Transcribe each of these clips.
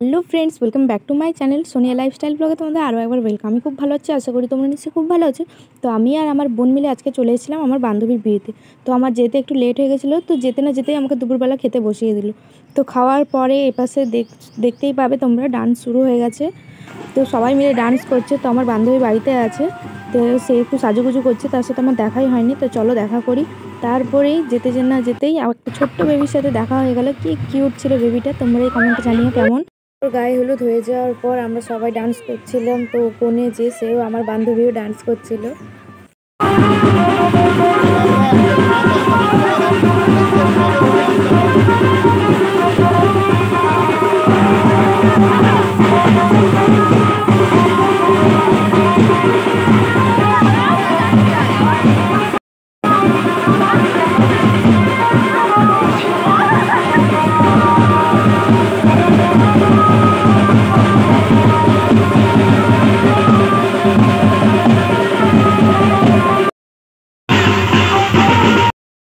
Hello friends, welcome back to my channel Sonia lifestyle ব্লগে তোমাদের আরও একবার ওয়েলকাম। আমি খুব ভালো আছি, আশা করি তোমরা নিশ্চয়ই খুব ভালো আছো। তো আমি আর আমার বোন মিলে আজকে চলে এসেছিলাম আমার বান্ধবীর বিয়েতে। তো আমার যেতে একটু লেট হয়ে গেছিলো, তো যেতে না যেতেই আমাকে দুপুরবেলা খেতে বসিয়ে দিল। তো খাওয়ার পরে এপাশে দেখতেই পাবে তোমরা ডান্স শুরু হয়ে গেছে। তো সবাই মিলে ডান্স করছে। তো আমার বান্ধবী বাড়িতে আছে, তো সে একটু সাজুগুজু করছে, তার সাথে আমার দেখাই হয়নি। তো চলো দেখা করি। তারপরেই না যেতেই একটা ছোট্ট বেবির সাথে দেখা হয়ে গেল। কি কিউট ছিল বেবিটা, তোমরা এই কমেন্টে জানিও কেমন। ওর গায়ে হলুদ হয়ে যাওয়ার পর আমরা সবাই ডান্স করছিলাম। তো কোণে যে সেও আমার বান্ধবীও ডান্স করছিল।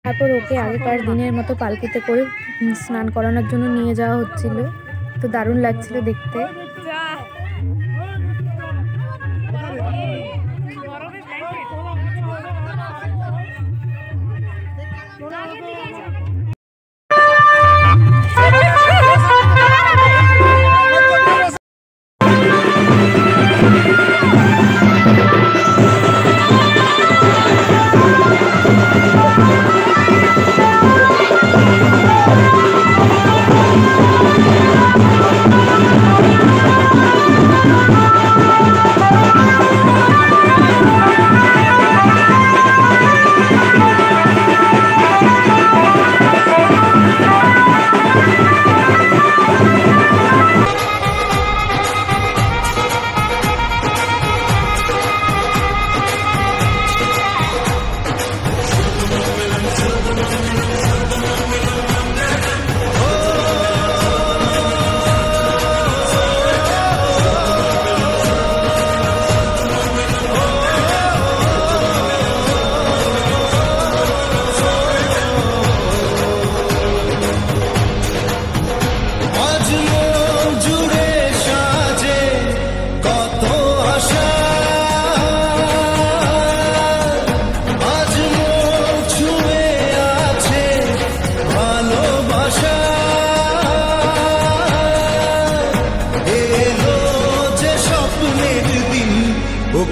তারপর ওকে আগেকার দিনের মতো পালকিতে করে স্নান করানোর জন্য নিয়ে যাওয়া হচ্ছিল। তো দারুণ লাগছিল দেখতে।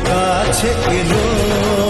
কাছে এলো